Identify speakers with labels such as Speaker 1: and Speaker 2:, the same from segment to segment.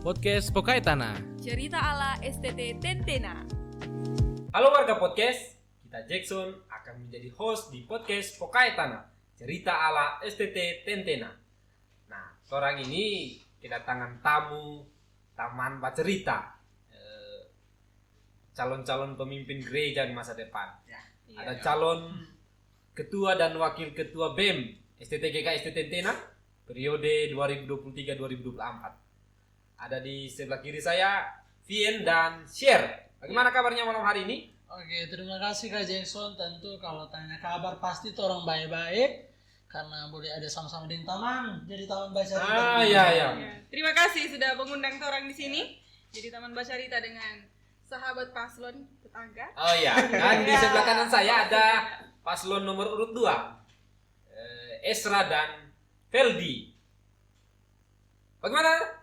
Speaker 1: Podcast Pokai Tanah.
Speaker 2: Cerita ala STT Tentena.
Speaker 3: Halo warga podcast, kita Jackson akan menjadi host di podcast Pokai Tanah, cerita ala STT Tentena. Nah, seorang ini kedatangan tamu taman bercerita, calon-calon pemimpin gereja di masa depan. Ada calon ketua dan wakil ketua BEM STTGK STT Tentena periode 2023-2024. Ada di sebelah kiri saya Vien dan Sher. Bagaimana kabarnya malam hari ini?
Speaker 4: Oke, terima kasih Kak Jackson. Tentu kalau tanya kabar pasti orang baik-baik karena boleh ada sama-sama di taman. Jadi taman baca cerita.
Speaker 3: Iya.
Speaker 2: Ya, terima kasih sudah mengundang orang di sini. Jadi Taman Baca Cerita dengan sahabat paslon tetangga.
Speaker 3: Oh iya, dan di sebelah kanan saya ada paslon nomor urut 2, Esra dan Feldi. Bagaimana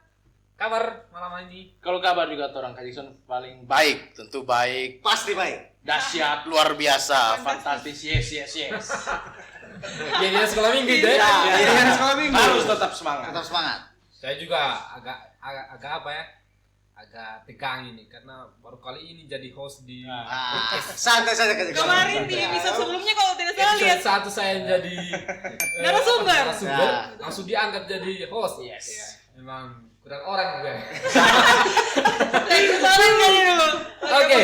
Speaker 3: kabar malam ini?
Speaker 5: Kalau kabar juga orang Kak Jackson paling baik, tentu baik,
Speaker 6: Pasti baik.
Speaker 5: dahsyat, luar biasa, fantastis, yes.
Speaker 3: Ya sekolah minggu deh.
Speaker 6: Iya, sekolah minggu.
Speaker 5: Harus tetap semangat.
Speaker 6: Tetap semangat.
Speaker 3: Saya juga agak apa ya? Agak tegang ini karena baru kali ini jadi host di
Speaker 6: Santai saja Kak Jackson.
Speaker 2: Kemarin di episode sebelumnya kalau tidak salah lihat
Speaker 3: episode 1 saya jadi
Speaker 2: narasumber.
Speaker 3: Langsung diangkat jadi host.
Speaker 5: Yes.
Speaker 3: Memang kurang orang gue.
Speaker 2: Kesalahan kali dulu.
Speaker 3: Oke,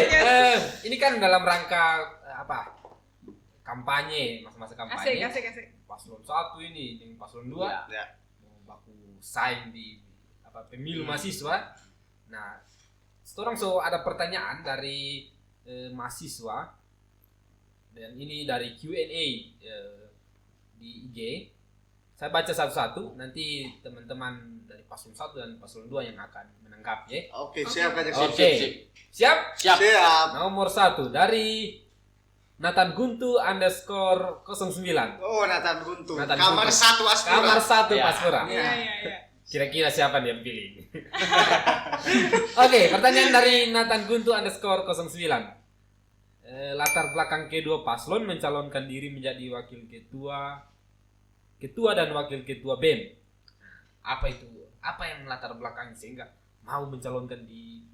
Speaker 3: ini kan dalam rangka apa? Kampanye, masa-masa kampanye.
Speaker 2: Asik.
Speaker 3: Paslon 1 ini dengan paslon 2
Speaker 6: Ya.
Speaker 3: mau baku saing di apa pemilu mahasiswa. Nah, sekarang ada pertanyaan dari mahasiswa dan ini dari Q&A di IG. Saya baca satu-satu, nanti teman-teman dari paslon 1 dan paslon 2 yang akan menanggapi ya.
Speaker 6: Oke, siap Kak Jackson.
Speaker 3: Oke. Siap?
Speaker 5: Siap.
Speaker 6: Siap.
Speaker 3: Nomor 1 dari Nathan Guntu _09.
Speaker 6: Oh, Nathan Guntu.
Speaker 3: Nathan
Speaker 6: Kamar
Speaker 3: Guntu.
Speaker 6: 1 Aspura.
Speaker 3: Kamar 1
Speaker 5: Ya.
Speaker 3: Paspura.
Speaker 2: Iya.
Speaker 3: Kira-kira siapa yang pilih? Oke, pertanyaan dari Nathan Guntu _09. Latar belakang kedua paslon mencalonkan diri menjadi wakil ketua dan wakil ketua BEM. Apa itu? Apa yang latar belakang sehingga mau mencalonkan di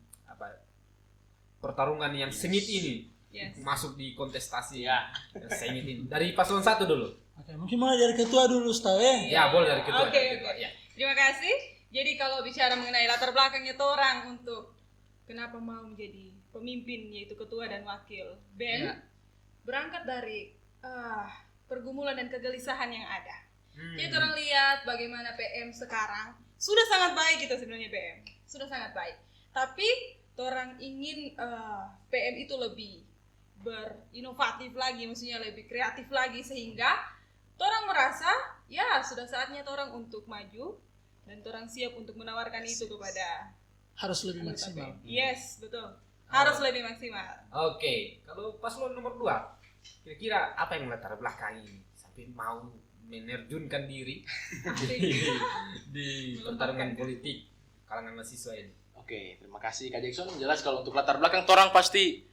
Speaker 3: pertarungan yang sengit ini?
Speaker 2: Yes.
Speaker 3: Masuk di kontestasi
Speaker 5: Ya.
Speaker 3: yang sengit ini. Dari paslon 1 dulu.
Speaker 4: Oke, mungkin mulai dari ketua dulu, Staw ya.
Speaker 3: Ya, boleh dari ketua.
Speaker 2: Oke.
Speaker 3: dari ketua. Ya.
Speaker 2: Terima kasih. Jadi kalau bicara mengenai latar belakangnya orang untuk kenapa mau menjadi pemimpin yaitu ketua dan wakil BEM,
Speaker 3: Ya.
Speaker 2: berangkat dari pergumulan dan kegelisahan yang ada.
Speaker 3: Hmm.
Speaker 2: Jadi orang lihat bagaimana PM sekarang sudah sangat baik gitu sebenarnya PM sudah sangat baik. Tapi orang ingin PM itu lebih berinovatif lagi, maksudnya lebih kreatif lagi sehingga orang merasa ya sudah saatnya orang untuk maju dan orang siap untuk menawarkan itu kepada
Speaker 4: Harus lebih
Speaker 2: anggota
Speaker 4: maksimal.
Speaker 2: PM. Yes, betul. Harus lebih maksimal.
Speaker 3: Oke, kalau paslon nomor 2, kira-kira apa yang latar belakang ini sampai mau menerjunkan diri di pertarungan politik kalangan mahasiswa ini?
Speaker 5: Oke, terima kasih Kak Jackson. Jelas kalau untuk latar belakang orang pasti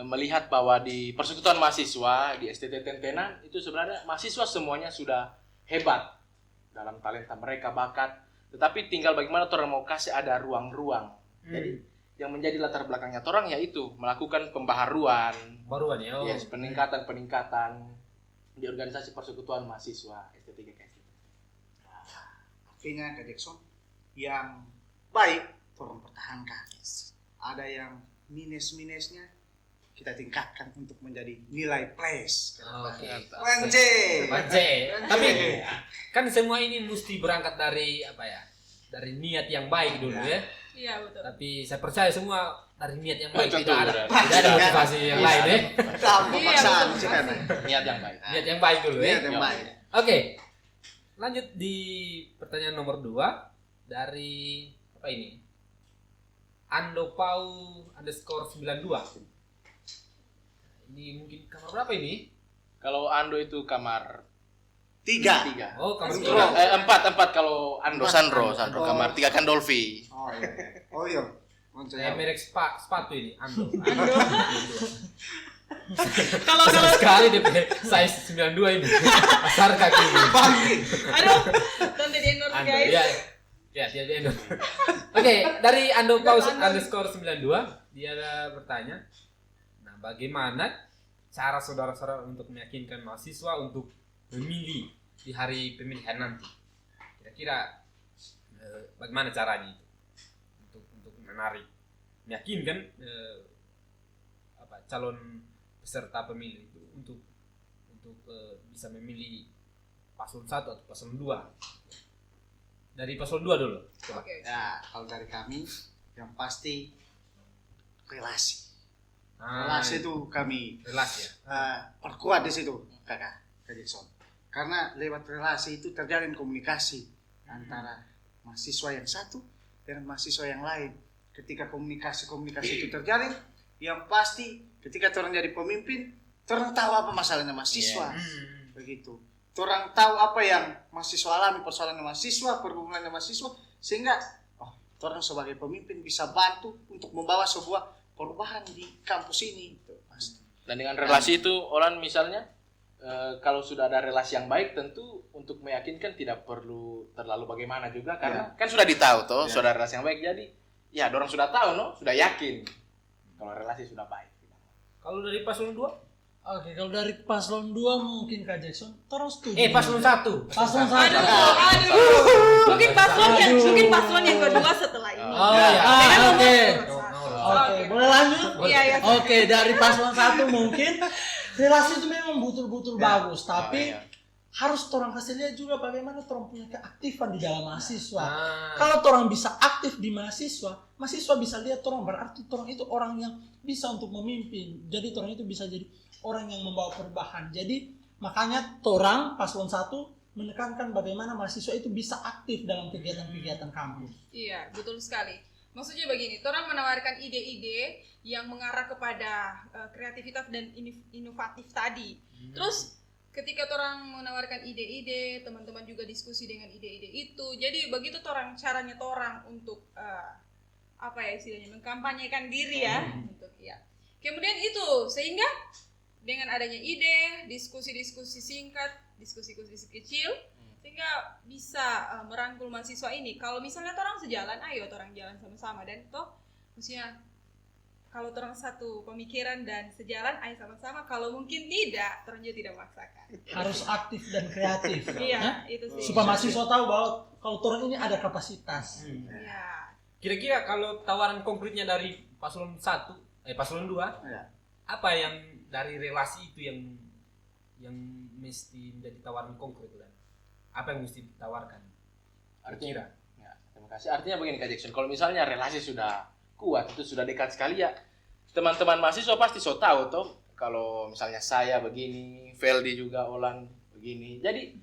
Speaker 5: melihat bahwa di persekutuan mahasiswa di STT Tentena itu sebenarnya mahasiswa semuanya sudah hebat dalam talenta mereka, bakat. Tetapi tinggal bagaimana orang mau kasih ada ruang-ruang. Jadi yang menjadi latar belakangnya orang yaitu melakukan pembaharuan,
Speaker 3: Baruan ya.
Speaker 5: yes, peningkatan di organisasi persekutuan mahasiswa ST3K.
Speaker 6: Artinya Kak Jackson yang baik tolong pertahankan. Ada yang minus-minusnya kita tingkatkan untuk menjadi nilai plus.
Speaker 3: Oke.
Speaker 6: Wance.
Speaker 3: Tapi kan semua ini mesti berangkat dari apa ya? Dari niat yang baik dulu ya.
Speaker 2: Iya, betul.
Speaker 3: Tapi saya percaya semua dari niat yang baik,
Speaker 5: Tentu,
Speaker 3: tidak ada
Speaker 5: benar.
Speaker 3: motivasi yang lain ya.
Speaker 6: Tanpa paksaan
Speaker 2: betul.
Speaker 6: sih kan.
Speaker 5: Niat yang baik.
Speaker 3: Niat yang baik dulu ya.
Speaker 6: Niat yang baik.
Speaker 3: Oke, lanjut di pertanyaan nomor 2 dari apa ini? Andopau _92. Ini mungkin kamar berapa ini?
Speaker 5: Kalau Ando itu kamar
Speaker 6: 3.
Speaker 5: 3.
Speaker 3: Oh, kamar
Speaker 6: Sandro.
Speaker 3: 3.
Speaker 5: 4 kalau Ando Sandro
Speaker 6: Oh.
Speaker 5: kamar 3 kan Dolphy.
Speaker 6: Oh iya. Oh iya. Wance.
Speaker 3: Merek sepatu ini, Ando.
Speaker 2: Kalau
Speaker 3: Besar sekali DP size 92 ini. Besar kaki ini.
Speaker 6: Bangki.
Speaker 2: aduh, nanti di endorse
Speaker 3: Ando,
Speaker 2: guys.
Speaker 3: ya. Ya, dia Endo. Oke, dari Ando Paus
Speaker 2: Ando.
Speaker 3: underscore 92 dia bertanya, nah bagaimana cara saudara-saudara untuk meyakinkan mahasiswa untuk memilih di hari pemilihan nanti? Kira-kira bagaimana caranya itu untuk meyakinkan calon peserta pemilu itu untuk bisa memilih paslon 1 atau paslon 2. Dari paslon 2 dulu. Coba.
Speaker 2: Oke.
Speaker 6: Ya, kalau dari kami yang pasti relasi.
Speaker 3: Nah,
Speaker 6: Relasi itu kami
Speaker 3: relasi ya.
Speaker 6: perkuat di situ, Kak Jackson. Karena lewat relasi itu terjalin komunikasi antara mahasiswa yang satu dengan mahasiswa yang lain. Ketika komunikasi itu terjalin, yang pasti ketika orang jadi pemimpin, orang tahu apa masalahnya mahasiswa. Begitu. Orang tahu apa yang mahasiswa alami, persoalannya mahasiswa, pergumulannya mahasiswa, sehingga orang sebagai pemimpin bisa bantu untuk membawa sebuah perubahan di kampus ini.
Speaker 5: Dan dengan relasi itu, Olan misalnya, kalau sudah ada relasi yang baik, tentu untuk meyakinkan tidak perlu terlalu bagaimana juga, karena kan sudah ditahu toh, sudah ada relasi yang baik, jadi ya orang sudah tahu, sudah yakin kalau relasi sudah baik.
Speaker 3: Kalau dari paslon 2?
Speaker 4: Oke, kalau dari paslon 2 mungkin Kak Jackson terus setuju.
Speaker 3: Paslon 1.
Speaker 4: Paslon 1.
Speaker 2: Aduh. Mungkin paslon yang kedua setelah ini.
Speaker 4: Oh ya. Oke. Oke,
Speaker 2: Oke.
Speaker 4: boleh lanjut?
Speaker 2: Iya.
Speaker 4: Oke, dari paslon 1 mungkin relasi itu memang betul-betul bagus, tapi harus orang kasih lihat juga bagaimana orang punya keaktifan di dalam mahasiswa. Kalau orang bisa aktif di mahasiswa bisa lihat orang, berarti orang itu orang yang bisa untuk memimpin. Jadi orang itu bisa jadi orang yang membawa perubahan. Jadi makanya orang paslon 1 menekankan bagaimana mahasiswa itu bisa aktif dalam kegiatan-kegiatan kampus.
Speaker 2: Iya, betul sekali. Maksudnya begini, orang menawarkan ide-ide yang mengarah kepada kreativitas dan inovatif tadi. Terus ketika orang menawarkan ide-ide, teman-teman juga diskusi dengan ide-ide itu. Jadi begitu caranya orang untuk istilahnya mengkampanyekan diri ya, untuk ya. Kemudian itu sehingga dengan adanya ide, diskusi-diskusi singkat, diskusi-diskusi kecil, sehingga bisa merangkul mahasiswa ini. Kalau misalnya orang sejalan, ayo orang jalan sama-sama, dan toh maksudnya kalau orang satu pemikiran dan sejalan, ayo sama-sama. Kalau mungkin tidak, orang juga tidak memaksakan.
Speaker 4: Harus aktif dan kreatif.
Speaker 2: Iya, itu sih.
Speaker 4: Supaya mahasiswa tahu bahwa kalau orang ini ada kapasitas.
Speaker 2: Iya.
Speaker 3: Kira-kira kalau tawaran konkretnya dari paslon 1, paslon 2, apa yang dari relasi itu yang mesti menjadi tawaran konkret kan? Apa yang mesti ditawarkan?
Speaker 5: Artinya, terima kasih. Artinya begini Kak Jackson, kalau misalnya relasi sudah kuat, itu sudah dekat sekali ya, teman-teman mahasiswa pasti so tahu toh, kalau misalnya saya begini, Feldi juga, Olan begini. Jadi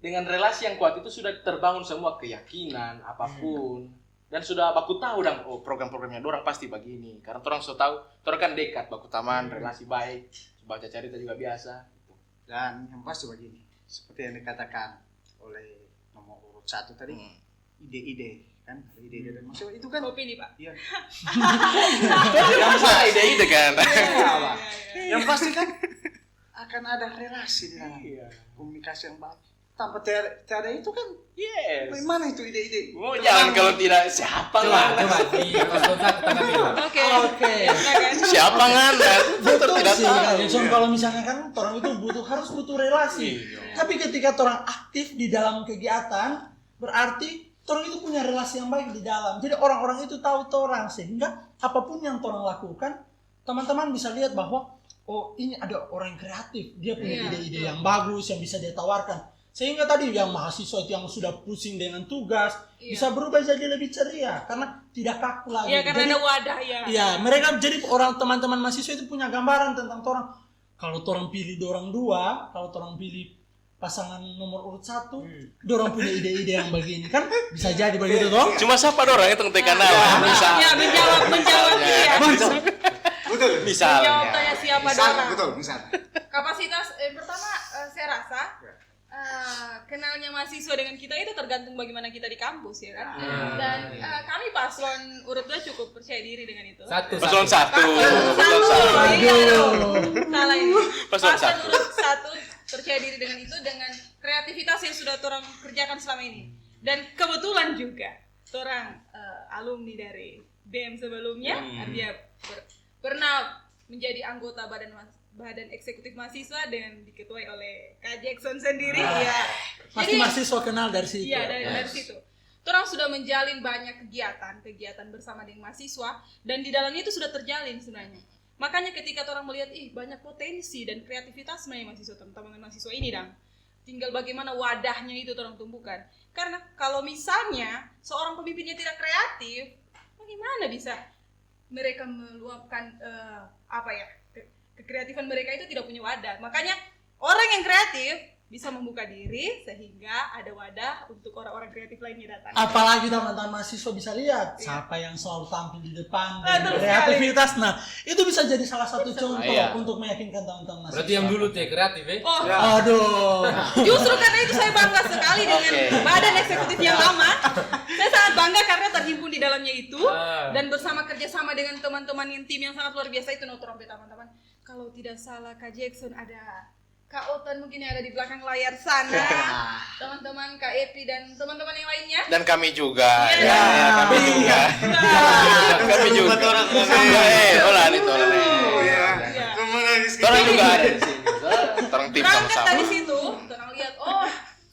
Speaker 5: dengan relasi yang kuat itu sudah terbangun semua keyakinan apapun. Dan sudah baku tahu program-programnya dorang pasti begini. Karena orang so tahu, orang kan dekat, baku taman, relasi baik, baca cerita juga biasa.
Speaker 6: Dan yang pasti begini, seperti yang dikatakan oleh nomor urut 1 tadi, ide-ide kan, ide-ide dan maksudnya itu kan
Speaker 2: Opini Pak.
Speaker 6: iya.
Speaker 5: Yang salah ide-ide kan.
Speaker 6: Yang pasti kan akan ada relasi di dalam komunikasi yang baik. Tanpa tiada itu kan, bagaimana itu ide-ide?
Speaker 5: Oh, jangan kalau tidak siapa
Speaker 3: Coba
Speaker 5: ngan?
Speaker 3: di paslon 1 tanggapi dulu.
Speaker 2: Oke.
Speaker 5: Siapa ngan?
Speaker 4: Betul
Speaker 5: Tidak
Speaker 4: sih,
Speaker 5: tahu.
Speaker 4: Kak Jackson. Kalau misalnya kan orang itu harus butuh relasi. Tapi ketika orang aktif di dalam kegiatan, berarti orang itu punya relasi yang baik di dalam. Jadi orang-orang itu tahu orang, sehingga apapun yang orang lakukan, teman-teman bisa lihat bahwa ini ada orang yang kreatif, dia punya ide-ide yang bagus yang bisa dia tawarkan. Sehingga tadi yang mahasiswa itu yang sudah pusing dengan tugas bisa berubah jadi lebih ceria karena tidak kaku lagi.
Speaker 2: Iya, karena ada wadah ya.
Speaker 4: Iya, mereka jadi orang teman-teman mahasiswa itu punya gambaran tentang orang. Kalau orang pilih dorang 2, kalau orang pilih pasangan nomor urut 1, dorang punya ide-ide yang begini kan bisa jadi begitu toh?
Speaker 5: Cuma siapa dorang itu ngetekan awal?
Speaker 2: Ya, menjawab dia.
Speaker 6: Betul.
Speaker 5: Misalnya.
Speaker 2: Menjawab tanya siapa dorang.
Speaker 6: Betul, misalnya.
Speaker 2: Kapasitas pertama saya rasa kenalnya mahasiswa dengan kita itu tergantung bagaimana kita di kampus ya kan. Dan kami paslon urut 2 cukup percaya diri dengan itu.
Speaker 5: Paslon 1.
Speaker 2: Iya dong. Salah ini.
Speaker 5: Paslon
Speaker 2: Paslon
Speaker 5: 1.
Speaker 2: urut 1 percaya diri dengan itu, dengan kreativitas yang sudah orang kerjakan selama ini. Dan kebetulan juga torang alumni dari BEM sebelumnya, dia pernah menjadi anggota badan eksekutif mahasiswa dan diketuai oleh Kak Jackson sendiri. Ya.
Speaker 4: Pasti mahasiswa kenal dari situ.
Speaker 2: Iya, dari situ. Torang sudah menjalin banyak kegiatan bersama dengan mahasiswa dan di dalamnya itu sudah terjalin sebenarnya. Makanya ketika orang melihat banyak potensi dan kreativitas sebenarnya mahasiswa, teman-teman mahasiswa ini dong. Tinggal bagaimana wadahnya itu orang tumbuhkan. Karena kalau misalnya seorang pemimpinnya tidak kreatif, bagaimana bisa mereka meluapkan kekreatifan mereka itu tidak punya wadah. Makanya orang yang kreatif bisa membuka diri sehingga ada wadah untuk orang-orang kreatif lainnya datang.
Speaker 4: Apalagi teman-teman mahasiswa bisa lihat siapa yang selalu tampil di depan dan
Speaker 2: Betul
Speaker 4: kreativitas. Nah, itu bisa jadi salah satu contoh
Speaker 5: Iya.
Speaker 4: untuk meyakinkan teman-teman mahasiswa.
Speaker 3: Berarti yang dulu teh kreatif
Speaker 2: Oh,
Speaker 4: Aduh.
Speaker 2: justru karena itu saya bangga sekali dengan badan eksekutif yang lama. Saya sangat bangga karena terhimpun di dalamnya itu dan bersama kerjasama dengan teman-teman yang tim yang sangat luar biasa itu trompet teman-teman. Kalau tidak salah Kak Jackson ada Kak Otan mungkin yang ada di belakang layar sana, teman-teman Kak Epi dan teman-teman yang lainnya.
Speaker 5: Dan kami juga.
Speaker 2: Iya.
Speaker 5: Ya, kami juga. Kami juga. Orang itu orang.
Speaker 2: Iya.
Speaker 5: Orang juga ada di sini. Orang tim
Speaker 2: Berangkat
Speaker 5: sama-sama.
Speaker 2: dari situ, orang lihat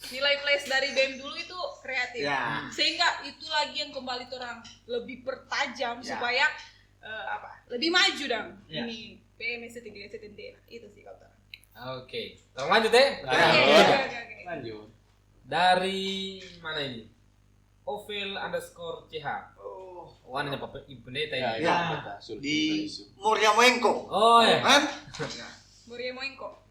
Speaker 2: nilai plus dari BEM dulu itu kreatif, sehingga itu lagi yang kembali orang lebih pertajam supaya lebih maju dong. Ini BEM ST3 STNT itu sih kalau orang.
Speaker 3: Oke, tolong lanjut deh.
Speaker 2: Oke.
Speaker 5: Lanjut.
Speaker 3: Dari mana ini? Ovel_CH. Warnanya Pak Pendeta ini.
Speaker 6: Di Moria Moengko.
Speaker 3: Oh ya.
Speaker 6: Kan?
Speaker 2: Moria Moengko.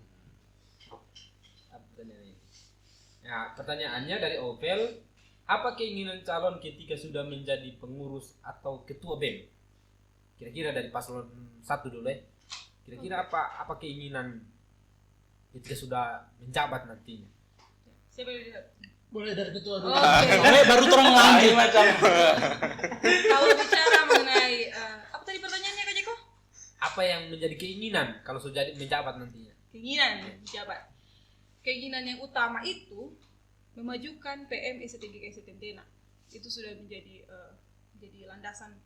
Speaker 3: Ya, pertanyaannya dari Ovel, apa keinginan calon ketika sudah menjadi pengurus atau ketua BEM? Kira-kira dari paslon 1 dulu ya. Kira-kira apa keinginan ketika sudah menjabat nantinya?
Speaker 2: Siapa yang lihat?
Speaker 4: Boleh dari ketua dulu.
Speaker 2: Oke.
Speaker 4: Baru terang lanjut.
Speaker 2: Kalau bicara mengenai apa tadi pertanyaannya Kak Jeko?
Speaker 3: Apa yang menjadi keinginan kalau sudah menjabat nantinya?
Speaker 2: Keinginan jabat. Keinginan yang utama itu memajukan PM ST3 STNT. Itu sudah menjadi jadi landasan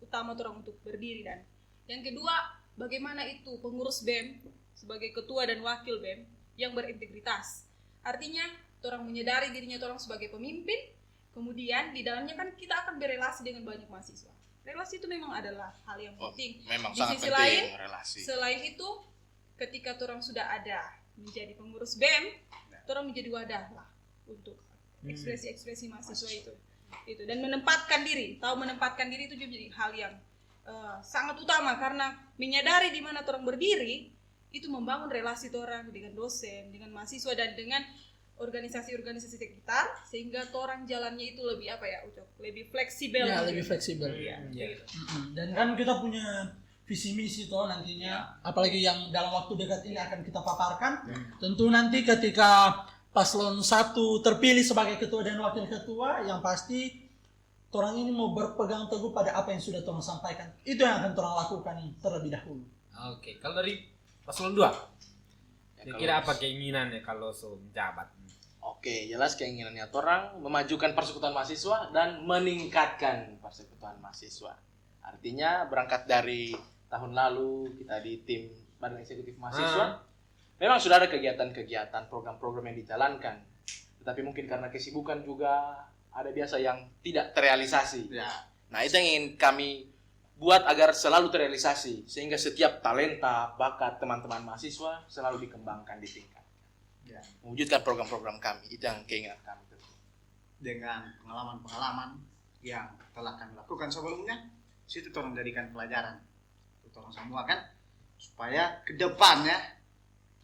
Speaker 2: utama orang untuk berdiri dan yang kedua bagaimana itu pengurus BEM sebagai ketua dan wakil BEM yang berintegritas. Artinya orang menyadari dirinya orang sebagai pemimpin, kemudian di dalamnya kan kita akan berelasi dengan banyak mahasiswa. Relasi itu memang adalah hal yang penting.
Speaker 5: Memang
Speaker 2: Di
Speaker 5: sangat
Speaker 2: sisi
Speaker 5: penting
Speaker 2: lain,
Speaker 5: relasi.
Speaker 2: selain itu, ketika orang sudah ada menjadi pengurus BEM, orang menjadi wadah lah untuk ekspresi-ekspresi mahasiswa itu dan menempatkan diri. Tahu menempatkan diri itu juga jadi hal yang sangat utama karena menyadari di mana orang berdiri itu membangun relasi orang dengan dosen, dengan mahasiswa dan dengan organisasi-organisasi sekitar sehingga orang jalannya itu lebih lebih fleksibel.
Speaker 4: Ya, lebih fleksibel.
Speaker 2: Gitu.
Speaker 4: Dan kan kita punya visi misi toh nantinya, apalagi yang dalam waktu dekat ini akan kita paparkan. Tentu nanti ketika paslon 1 terpilih sebagai ketua dan wakil ketua, yang pasti orang ini mau berpegang teguh pada apa yang sudah Tuhan sampaikan. Itu yang akan orang lakukan terlebih dahulu.
Speaker 3: Oke, kalau dari paslon 2, kira-kira apa keinginannya kalau menjabat?
Speaker 5: Oke, jelas keinginannya orang memajukan persekutuan mahasiswa dan meningkatkan persekutuan mahasiswa. Artinya berangkat dari tahun lalu kita di tim Badan Eksekutif Mahasiswa, memang sudah ada kegiatan-kegiatan, program-program yang dijalankan. Tetapi mungkin karena kesibukan juga ada biasa yang tidak terrealisasi. Nah, itu yang ingin kami buat agar selalu terrealisasi sehingga setiap talenta, bakat teman-teman mahasiswa selalu dikembangkan, ditingkatkan. Mewujudkan program-program kami, itu yang keinginan kami.
Speaker 6: Dengan pengalaman-pengalaman yang telah kami lakukan sebelumnya, situ tolong jadikan pelajaran untuk orang semua kan, supaya ke depannya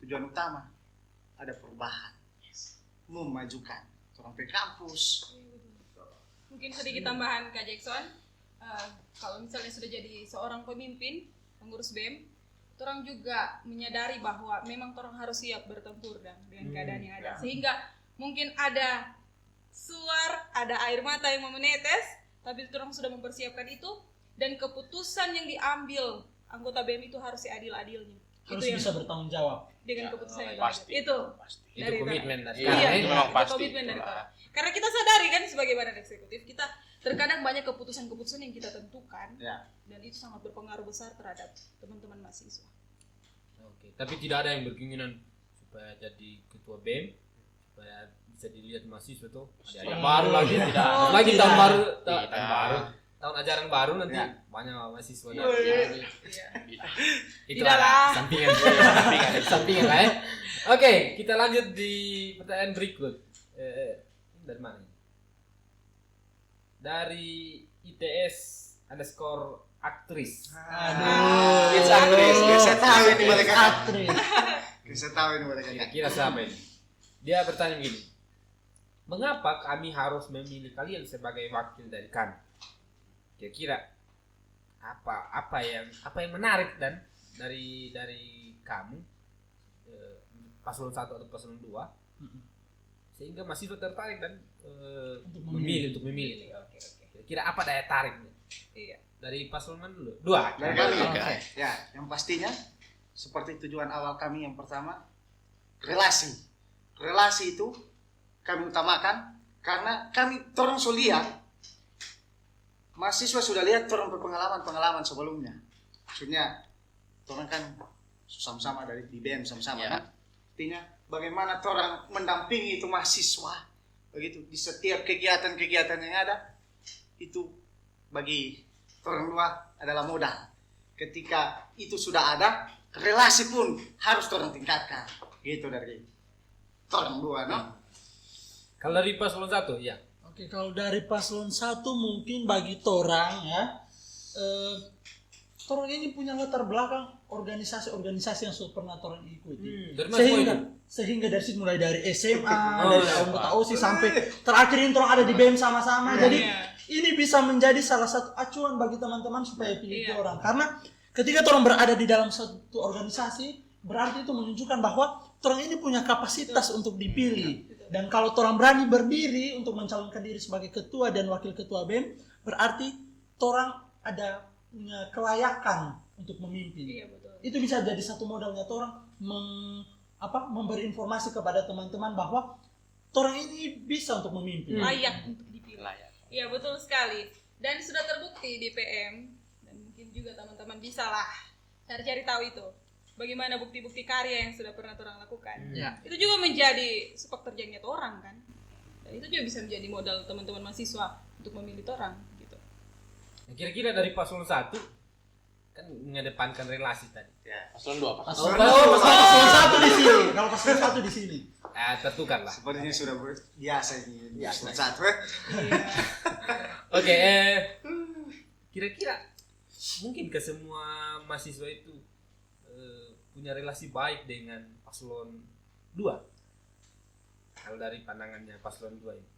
Speaker 6: tujuan utama ada perubahan, memajukan orang ke kampus.
Speaker 2: Mungkin sedikit tambahan Kak Jackson, kalau misalnya sudah jadi seorang pemimpin, pengurus BEM, orang juga menyadari bahwa memang orang harus siap bertempur dengan keadaan yang ada. Sehingga mungkin ada suar, ada air mata yang mau menetes, tapi orang sudah mempersiapkan itu, dan keputusan yang diambil anggota BEM itu harus seadil-adilnya.
Speaker 4: harus
Speaker 2: yang
Speaker 4: bisa bertanggung jawab.
Speaker 2: dengan keputusan yang
Speaker 5: pasti.
Speaker 2: itu
Speaker 5: Pasti.
Speaker 3: Itu
Speaker 2: dari
Speaker 3: komitmen dari
Speaker 5: Iya,
Speaker 2: Iya,
Speaker 5: itu memang
Speaker 2: itu
Speaker 5: pasti.
Speaker 2: komitmen dari
Speaker 5: Itulah.
Speaker 2: orang. Karena kita sadari kan sebagai badan eksekutif kita terkadang banyak keputusan-keputusan yang kita tentukan
Speaker 6: Ya.
Speaker 2: dan itu sangat berpengaruh besar terhadap teman-teman mahasiswa.
Speaker 3: Oke, tapi tidak ada yang berkeinginan supaya jadi ketua BEM supaya bisa dilihat mahasiswa tuh ada yang baru lagi tidak ada
Speaker 2: Oh,
Speaker 3: lagi
Speaker 2: tidak.
Speaker 3: tahun baru
Speaker 5: Tidak.
Speaker 3: tahun baru tahun ajaran baru nanti
Speaker 6: Ya.
Speaker 3: banyak mahasiswa
Speaker 2: Iya.
Speaker 3: dari
Speaker 2: Iya.
Speaker 3: itu
Speaker 2: Tidak
Speaker 3: ada
Speaker 2: lah.
Speaker 3: sampingan sampingan lah ya. Oke, kita lanjut di pertanyaan berikut. Dari mana? Dari ITS underscore aktris.
Speaker 4: Aduh.
Speaker 6: It's aktris. Saya tahu ini mereka.
Speaker 4: Aktris.
Speaker 6: Saya tahu ini mereka.
Speaker 3: Kira-kira siapa ini? Dia bertanya gini, mengapa kami harus memilih kalian sebagai wakil dari kami? Kira-kira apa yang menarik dan dari kamu paslon 1 atau paslon 2 sehingga mahasiswa tertarik dan untuk memilih.
Speaker 2: Oke.
Speaker 3: Kira-kira apa daya tariknya?
Speaker 2: Iya.
Speaker 3: Dari paslon mana dulu? 2.
Speaker 6: Dari kami.
Speaker 5: Oke.
Speaker 6: Ya, yang pastinya seperti tujuan awal kami yang pertama, relasi. Relasi itu kami utamakan karena kami torang so lihat mahasiswa sudah lihat torang berpengalaman sebelumnya. Maksudnya torang kan sama-sama dari di BEM sama-sama
Speaker 5: Ya.
Speaker 6: kan. Artinya bagaimana torang mendampingi itu mahasiswa begitu di setiap kegiatan-kegiatan yang ada itu bagi torang dua adalah modal. Ketika itu sudah ada, relasi pun harus torang tingkatkan. Gitu dari torang dua, no?
Speaker 3: Kalau dari paslon 1 ya.
Speaker 4: Oke, kalau dari paslon 1 mungkin bagi torang ya, torang ini punya latar belakang organisasi-organisasi yang sudah pernah torang ikuti.
Speaker 3: Dari mana
Speaker 4: Sehingga dari situ mulai dari SMA,
Speaker 3: Oh,
Speaker 4: dari
Speaker 3: iya,
Speaker 4: anggota
Speaker 3: Pak.
Speaker 4: OSIS sampai terakhir ini torang ada di BEM sama-sama.
Speaker 6: Iya.
Speaker 4: Jadi
Speaker 2: Iya.
Speaker 4: ini bisa menjadi salah satu acuan bagi teman-teman supaya pilih
Speaker 2: Iya.
Speaker 4: orang. Karena ketika torang berada di dalam satu organisasi, berarti itu menunjukkan bahwa torang ini punya kapasitas untuk dipilih. Dan kalau torang berani berdiri untuk mencalonkan diri sebagai ketua dan wakil ketua BEM, berarti torang ada punya kelayakan untuk memimpin.
Speaker 2: Iya, betul.
Speaker 4: Itu bisa jadi satu modalnya torang memberi informasi kepada teman-teman bahwa torang ini bisa untuk memimpin.
Speaker 2: Layak untuk dipilih.
Speaker 5: Layak.
Speaker 2: Iya, betul sekali. Dan sudah terbukti di PM dan mungkin juga teman-teman bisa lah cari-cari tahu itu. Bagaimana bukti-bukti karya yang sudah pernah orang lakukan.
Speaker 4: Ya.
Speaker 2: Itu juga menjadi sepak terjangnya orang kan. Dan itu juga bisa menjadi modal teman-teman mahasiswa untuk memilih orang gitu.
Speaker 3: Nah, kira-kira dari paslon 1 kan mengedepankan relasi tadi.
Speaker 6: Ya.
Speaker 5: Paslon 2,
Speaker 4: Paslon
Speaker 6: Oh,
Speaker 4: paslon 1 di sini. Kalau paslon 1 di sini.
Speaker 3: Tertukar lah.
Speaker 6: Sepertinya sudah biasa ini.
Speaker 5: Biasa.
Speaker 6: Satu.
Speaker 3: Oke, kira-kira mungkin ke semua mahasiswa itu punya relasi baik dengan paslon 2? Kalau dari pandangannya paslon 2 ini.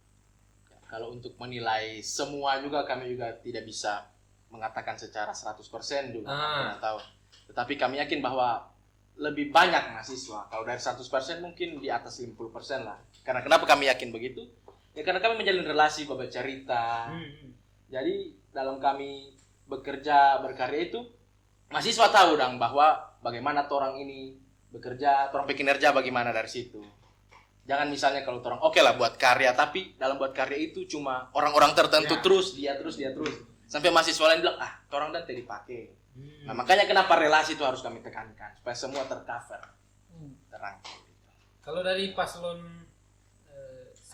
Speaker 5: Kalau untuk menilai semua juga kami juga tidak bisa mengatakan secara 100% juga tidak tahu. Tetapi kami yakin bahwa lebih banyak mahasiswa. Kalau dari 100% mungkin di atas 50% lah. Karena kenapa kami yakin begitu? Ya karena kami menjalin relasi, bercerita. Jadi dalam kami bekerja, berkarya itu mahasiswa tahu dong bahwa bagaimana orang ini bekerja, orang kinerja bagaimana dari situ. Jangan misalnya kalau orang oke lah buat karya, tapi dalam buat karya itu cuma orang-orang tertentu terus dia terus. Sampai mahasiswa lain bilang, orang dan tidak dipakai. Nah, makanya kenapa relasi itu harus kami tekankan supaya semua tercover. Terang.
Speaker 3: Kalau dari paslon 1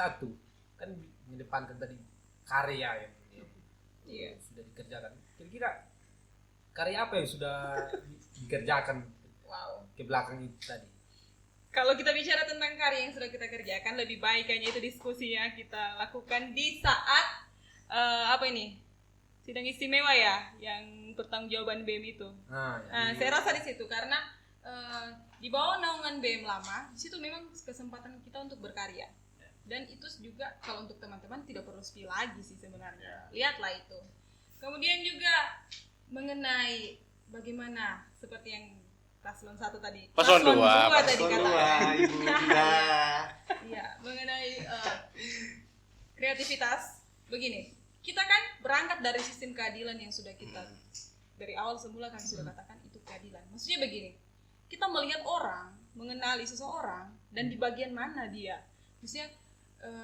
Speaker 3: kan mengedepankan tadi karya yang
Speaker 2: Iya.
Speaker 3: sudah dikerjakan. Kira-kira karya apa yang sudah dikerjakan
Speaker 2: Wow.
Speaker 3: ke belakang itu tadi?
Speaker 2: Kalau kita bicara tentang karya yang sudah kita kerjakan, lebih baik kayaknya itu diskusinya kita lakukan di saat sidang istimewa ya, yang pertanggungjawaban BEM itu. Saya rasa di situ karena di bawah naungan BEM lama, di situ memang kesempatan kita untuk berkarya. Dan itu juga kalau untuk teman-teman tidak perlu sepi lagi sih sebenarnya. Lihatlah itu. Kemudian juga mengenai bagaimana seperti yang paslon 1 tadi.
Speaker 5: Paslon 2
Speaker 2: tadi katakan.
Speaker 6: Ibu Bunda.
Speaker 2: Iya, mengenai kreativitas. Begini, kita kan berangkat dari sistem keadilan yang sudah kita dari awal semula kami sudah katakan itu keadilan. Maksudnya begini, kita melihat orang, mengenali seseorang dan di bagian mana dia. Misalnya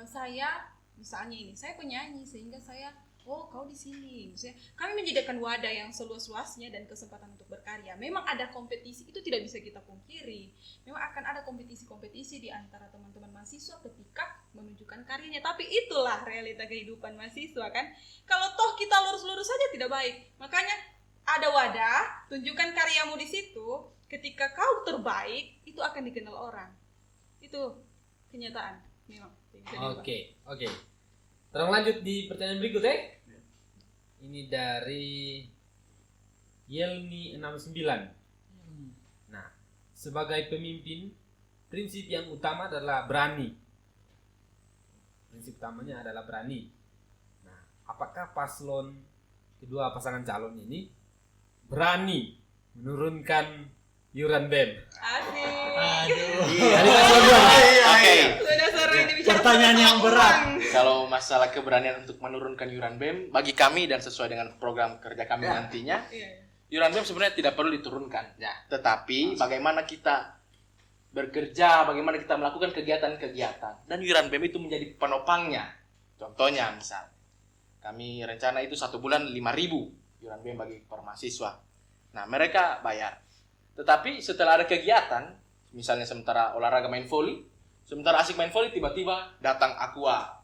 Speaker 2: saya penyanyi sehingga saya kau di sini. Misalnya kami menyediakan wadah yang seluas-luasnya dan kesempatan untuk berkarya. Memang ada kompetisi, itu tidak bisa kita pungkiri. Memang akan ada kompetisi-kompetisi di antara teman-teman mahasiswa ketika menunjukkan karyanya. Tapi itulah realita kehidupan mahasiswa kan. Kalau toh kita lurus-lurus saja tidak baik. Makanya ada wadah, tunjukkan karyamu di situ. Ketika kau terbaik, itu akan dikenal orang. Itu kenyataan. Memang.
Speaker 3: Oke. Terang lanjut di pertanyaan berikut ya. Ini dari Yelmi 69. Nah, sebagai pemimpin, prinsip yang utama adalah berani. Prinsip utamanya adalah berani. Nah, apakah paslon kedua pasangan calon ini berani menurunkan iuran BEM?
Speaker 2: Asik.
Speaker 4: Aduh.
Speaker 3: Dari paslon dua.
Speaker 5: Oke.
Speaker 2: Sudah sering dibicarakan
Speaker 4: Pertanyaan yang
Speaker 2: sama
Speaker 4: berat.
Speaker 2: orang.
Speaker 5: Kalau masalah keberanian untuk menurunkan iuran BEM, bagi kami dan sesuai dengan program kerja kami nantinya,
Speaker 2: Iya.
Speaker 5: iuran BEM sebenarnya tidak perlu diturunkan. Tetapi bagaimana kita bekerja, bagaimana kita melakukan kegiatan-kegiatan, dan iuran BEM itu menjadi penopangnya. Contohnya misal, kami rencana itu 1 bulan 5.000 iuran BEM bagi para mahasiswa. Nah, mereka bayar. Tetapi setelah ada kegiatan, misalnya sementara olahraga main volley, sementara asik main volley, tiba-tiba datang aqua,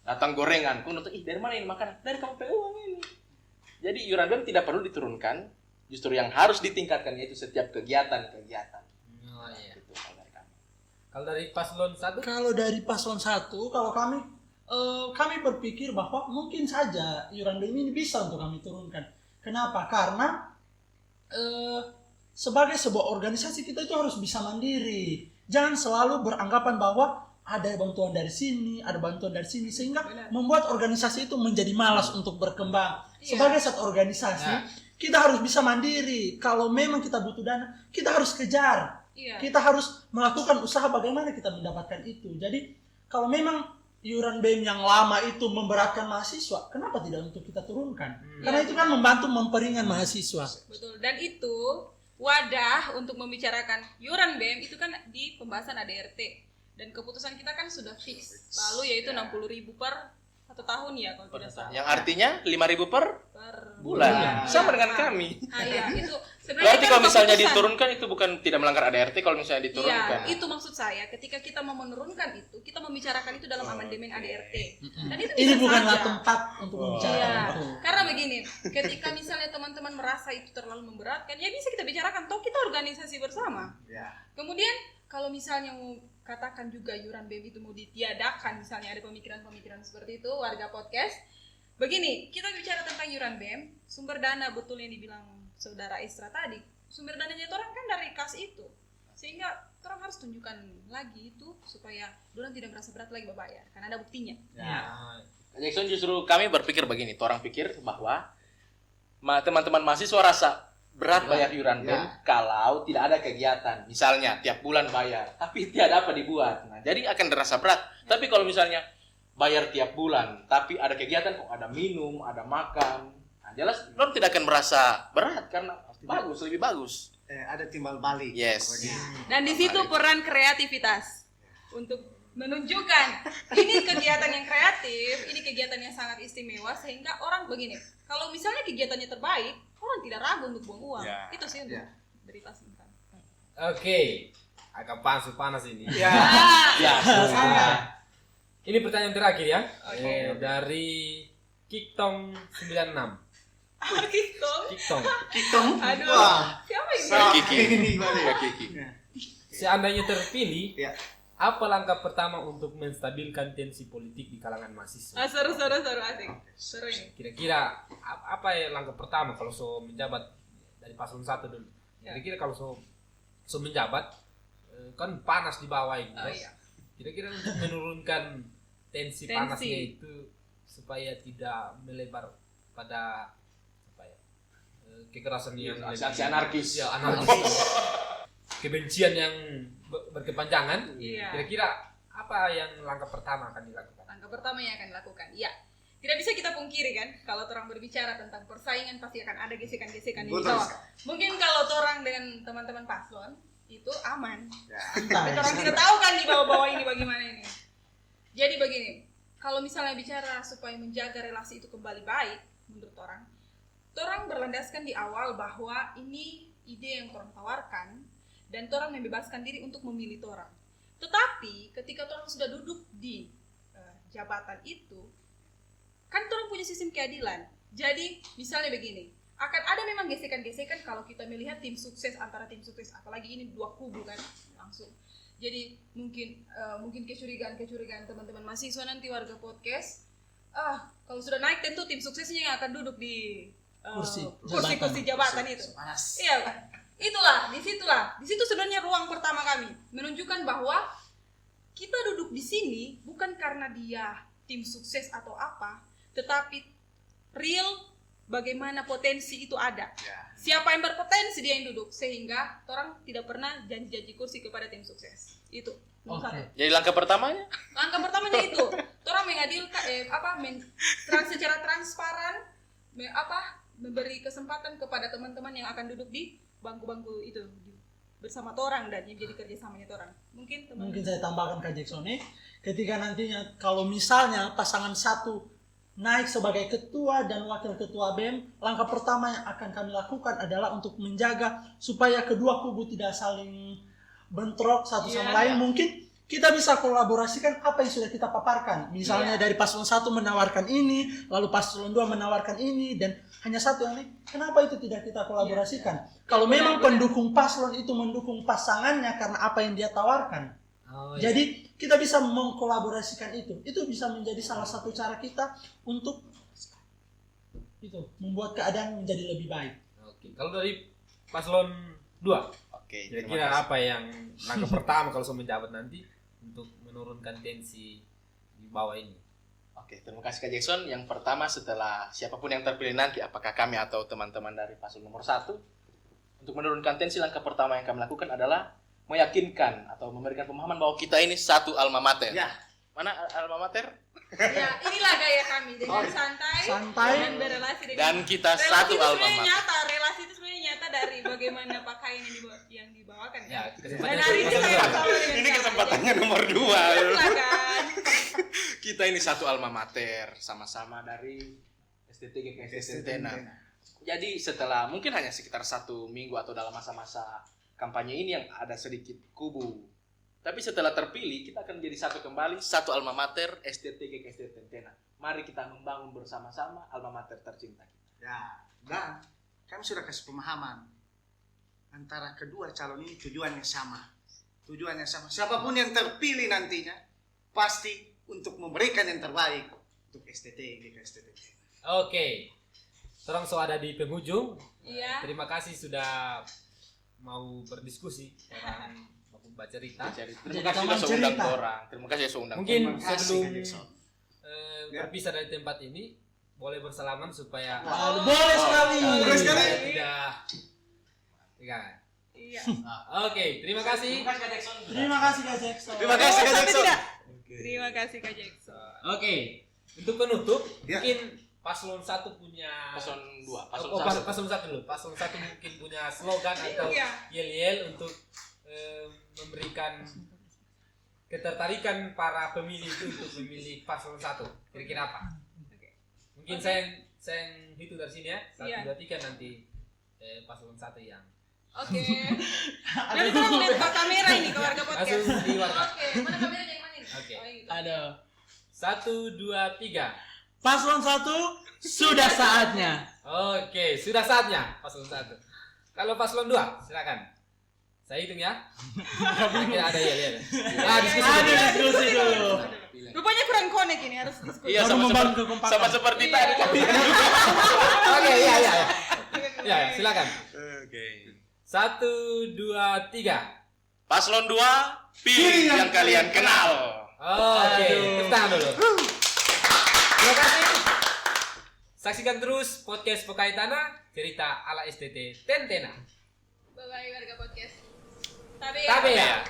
Speaker 5: datang gorengan. Kau nonton, dari mana ini makanan? Dari KPU ini. Jadi iuran BEM tidak perlu diturunkan, justru yang harus ditingkatkan yaitu setiap kegiatan-kegiatan.
Speaker 3: Oh, iya.
Speaker 5: Itu kalau dari kami.
Speaker 3: Kalau dari paslon 1?
Speaker 4: Kalau dari paslon 1, kalau kami berpikir bahwa mungkin saja iuran BEM ini bisa untuk kami turunkan. Kenapa? Karena sebagai sebuah organisasi kita itu harus bisa mandiri. Jangan selalu beranggapan bahwa ada bantuan dari sini, ada bantuan dari sini, sehingga
Speaker 2: Benar.
Speaker 4: membuat organisasi itu menjadi malas untuk berkembang.
Speaker 2: Iya.
Speaker 4: Sebagai satu organisasi, kita harus bisa mandiri. Kalau memang kita butuh dana, kita harus kejar.
Speaker 2: Iya.
Speaker 4: Kita harus melakukan usaha bagaimana kita mendapatkan itu. Jadi kalau memang iuran BEM yang lama itu memberatkan mahasiswa, kenapa tidak untuk kita turunkan? Karena itu kan membantu memperingan mahasiswa.
Speaker 2: Betul. Dan itu wadah untuk membicarakan iuran BEM itu kan di pembahasan ADRT. Dan keputusan kita kan sudah fix. Lalu yaitu 60.000 per 1 tahun ya kalau tidak salah.
Speaker 5: Yang artinya 5.000 per
Speaker 2: Per
Speaker 5: bulan.
Speaker 2: bulan.
Speaker 5: Sama dengan
Speaker 2: Nah,
Speaker 5: kami.
Speaker 2: iya, itu sebenarnya
Speaker 5: Berarti
Speaker 2: kan
Speaker 5: kalau misalnya
Speaker 2: keputusan.
Speaker 5: diturunkan itu bukan tidak melanggar ADRT kalau misalnya diturunkan.
Speaker 2: Iya, itu maksud saya. Ketika kita mau menurunkan itu, kita membicarakan itu dalam amandemen ADRT. Dan itu
Speaker 4: Ini
Speaker 2: bisa
Speaker 4: bukanlah
Speaker 2: saja.
Speaker 4: tempat untuk membicarakan
Speaker 2: Iya,
Speaker 4: itu.
Speaker 2: karena begini, ketika misalnya teman-teman merasa itu terlalu memberatkan, ya bisa kita bicarakan. Toh kita organisasi bersama. Kemudian kalau misalnya mau katakan juga iuran BEM itu mau ditiadakan, misalnya ada pemikiran-pemikiran seperti itu, warga podcast. Begini, kita bicara tentang iuran BEM, sumber dana betul yang dibilang saudara Isra tadi. Sumber dananya itu orang kan dari kas itu. Sehingga orang harus tunjukkan lagi itu supaya orang tidak merasa berat lagi berbayar, karena ada buktinya.
Speaker 5: Jackson justru kami berpikir begini, orang pikir bahwa teman-teman mahasiswa rasa berat bayar iuran BEM kalau tidak ada kegiatan. Misalnya tiap bulan bayar, tapi tidak apa dibuat. Nah, jadi akan terasa berat. Tapi kalau misalnya bayar tiap bulan, tapi ada kegiatan, kok ada minum, ada makan, nah, jelas lo tidak akan merasa berat karena bagus, lebih bagus.
Speaker 6: Ada timbal balik.
Speaker 5: Yes.
Speaker 2: Dan di situ peran kreativitas untuk menunjukkan ini kegiatan yang kreatif, ini kegiatan yang sangat istimewa sehingga orang begini. Kalau misalnya kegiatannya terbaik, orang tidak ragu untuk buang uang. Itu sih untuk berita singkat.
Speaker 3: Oke. Agak panas ini.
Speaker 5: Ya,
Speaker 3: Ini pertanyaan terakhir ya.
Speaker 2: Oke.
Speaker 3: Dari Kiktong 96.
Speaker 2: Gitu.
Speaker 3: Kiktong.
Speaker 6: Kitong.
Speaker 2: Aduh.
Speaker 6: Wah.
Speaker 2: Siapa ini?
Speaker 5: Kak Kiki.
Speaker 6: Ini balik.
Speaker 5: Kak Kiki.
Speaker 3: Seandainya terpilih,
Speaker 6: Ya.
Speaker 3: apa langkah pertama untuk menstabilkan tensi politik di kalangan mahasiswa?
Speaker 2: Seru asik. Seru ini.
Speaker 3: Kira-kira apa ya langkah pertama kalau so menjabat dari paslon 1 dulu? Kira-kira kalau so menjabat kan panas di bawah ini.
Speaker 2: Oh,
Speaker 3: kan?
Speaker 2: iya.
Speaker 3: Kira-kira untuk menurunkan tensi panasnya itu supaya tidak melebar pada apa ya, kekerasan yang
Speaker 5: Aksi anarkis.
Speaker 3: ya, anarkis. Kebencian yang berkepanjangan.
Speaker 2: Iya.
Speaker 3: Kira-kira apa yang langkah pertama akan dilakukan?
Speaker 2: Langkah pertama yang akan dilakukan, ya. tidak bisa kita pungkiri kan, kalau orang berbicara tentang persaingan pasti akan ada gesekan-gesekan di
Speaker 6: Betul
Speaker 2: bawah.
Speaker 6: sekali.
Speaker 2: Mungkin kalau orang dengan teman-teman paslon itu aman.
Speaker 4: Santai,
Speaker 2: Tapi orang tidak tahu kan di bawah-bawah ini bagaimana ini. Jadi begini, kalau misalnya bicara supaya menjaga relasi itu kembali baik, menurut orang berlandaskan di awal bahwa ini ide yang orang tawarkan dan orang membebaskan diri untuk memilih orang. Tetapi ketika orang sudah duduk di jabatan itu, kan orang punya sistem keadilan. Jadi misalnya begini, akan ada memang gesekan-gesekan kalau kita melihat tim sukses antara tim sukses, apalagi ini dua kubu kan langsung. Jadi mungkin kecurigaan teman-teman mahasiswa nanti warga podcast, kalau sudah naik tentu tim suksesnya yang akan duduk di kursi jabatan itu.
Speaker 6: Panas.
Speaker 2: Iya kan? Di situ sebenarnya ruang pertama kami menunjukkan bahwa kita duduk di sini bukan karena dia tim sukses atau apa, tetapi real bagaimana potensi itu ada.
Speaker 6: Ya.
Speaker 2: Siapa yang berpotensi dia yang duduk, sehingga orang tidak pernah janji-janji kursi kepada tim sukses. Itu nomor
Speaker 4: Oke.
Speaker 2: satu.
Speaker 5: Jadi langkah pertamanya
Speaker 2: Langkah pertamanya itu, orang mengadilkan secara transparan memberi kesempatan kepada teman-teman yang akan duduk di bangku-bangku itu bersama orang dan yang jadi kerjasamanya orang. Mungkin teman.
Speaker 4: Mungkin saya tambahkan Kak Jackson nih, ketika nantinya kalau misalnya pasangan satu naik sebagai ketua dan wakil ketua BEM, langkah pertama yang akan kami lakukan adalah untuk menjaga supaya kedua kubu tidak saling bentrok satu sama lain. Mungkin kita bisa kolaborasikan apa yang sudah kita paparkan. Misalnya dari paslon 1 menawarkan ini, lalu paslon 2 menawarkan ini, dan hanya satu yang ini. Kenapa itu tidak kita kolaborasikan? Kalau memang pendukung paslon itu mendukung pasangannya karena apa yang dia tawarkan. Jadi kita bisa mengkolaborasikan itu. Itu bisa menjadi salah satu cara kita untuk itu membuat keadaan menjadi lebih baik.
Speaker 3: Oke, kalau dari paslon 2,
Speaker 5: Oke,
Speaker 3: kira-kira apa yang langkah pertama kalau sudah menjabat nanti untuk menurunkan tensi di bawah ini?
Speaker 5: Oke, terima kasih Kak Jackson. Yang pertama setelah siapapun yang terpilih nanti, apakah kami atau teman-teman dari paslon nomor 1, untuk menurunkan tensi, langkah pertama yang kami lakukan adalah meyakinkan atau memberikan pemahaman bahwa kita ini satu alma mater.
Speaker 6: Ya.
Speaker 5: Mana alma mater?
Speaker 2: Ya, inilah gaya kami dengan santai dan berrelasi dengan
Speaker 5: Dan kita
Speaker 2: relasi
Speaker 5: satu
Speaker 2: itu
Speaker 5: alma
Speaker 2: sebenarnya
Speaker 5: mater.
Speaker 2: nyata, relasi itu sebenarnya nyata dari bagaimana pakaian yang dibawakan kan.
Speaker 3: Ya,
Speaker 2: Dan
Speaker 3: kesempatannya
Speaker 2: hari ini saya bersama dengan
Speaker 5: Ini
Speaker 2: Kak.
Speaker 5: kesempatannya nomor 2.
Speaker 2: Betul kan?
Speaker 5: Kita ini satu alma mater, sama-sama dari STTG ke Tentena. Jadi setelah mungkin hanya sekitar 1 minggu atau dalam masa-masa kampanye ini yang ada sedikit kubu. Tapi setelah terpilih, kita akan menjadi satu kembali, satu alma mater, STTG ke Tentena. Mari kita membangun bersama-sama alma mater tercinta kita.
Speaker 6: Ya, dan kami sudah kasih pemahaman antara kedua calon ini tujuannya sama. Tujuannya sama. Siapapun yang terpilih nantinya pasti untuk memberikan yang terbaik untuk STTG ke STTG.
Speaker 3: Oke, orang so ada di penghujung.
Speaker 2: Iya.
Speaker 3: Terima kasih sudah mau berdiskusi orang baca cerita.
Speaker 5: Terima kasih sudah
Speaker 4: teman
Speaker 5: undang
Speaker 4: cerita.
Speaker 5: orang. Terima kasih sudah undang.
Speaker 3: Mungkin
Speaker 6: Terima kasih,
Speaker 3: sebelum
Speaker 6: Kak Jackson.
Speaker 3: berpisah dari tempat ini boleh bersalaman supaya
Speaker 4: Boleh sekali.
Speaker 3: tidak.
Speaker 2: Iya.
Speaker 3: Oke, terima kasih.
Speaker 4: Terima kasih Kak Jackson.
Speaker 5: Terima kasih Kak
Speaker 2: Sampai
Speaker 5: Jackson.
Speaker 2: tidak. Terima kasih Kak Jackson.
Speaker 3: Oke, untuk penutup
Speaker 6: Ya.
Speaker 3: mungkin paslon 1 punya
Speaker 5: Paslon 2,
Speaker 3: paslon 1 dulu. Paslon 1 mungkin punya slogan atau
Speaker 2: Iya.
Speaker 3: yel-yel untuk memberikan ketertarikan para pemilih itu untuk memilih paslon 1. Kira-kira apa? Mungkin saya hitung dari sini ya. 1,
Speaker 2: Iya.
Speaker 3: 2, 3 nanti paslon 1 yang
Speaker 2: Oke. Dan kita melihat ke kamera ini ke warga podcast.
Speaker 3: langsung di warga.
Speaker 2: Oke, mana kameranya yang mana ini?
Speaker 3: Oke.
Speaker 2: Oh, ini.
Speaker 4: Ada
Speaker 3: 1, 2, 3.
Speaker 4: paslon 1 sudah saatnya.
Speaker 3: Oke, sudah saatnya paslon 1. Kalau paslon 2, silakan. Saya hitung ya. Kira-kira ada yel-yel. Diskusi
Speaker 4: Ada
Speaker 3: dulu.
Speaker 4: diskusi dulu.
Speaker 2: Rupanya kurang connect ini, harus diskusi.
Speaker 5: Iya,
Speaker 4: Baru membangun kekompakan.
Speaker 5: sama seperti tadi.
Speaker 3: Oke, iya. Ya, silakan.
Speaker 5: Oke.
Speaker 3: 1, 2, 3.
Speaker 5: Paslon 2, pilih yang kalian kenal.
Speaker 3: Oke, tepuk tangan dulu. Terima kasih. Saksikan terus podcast Pokaitana, cerita ala STT Tentena.
Speaker 2: Bye-bye warga podcast. Tapi
Speaker 3: Tabe ya.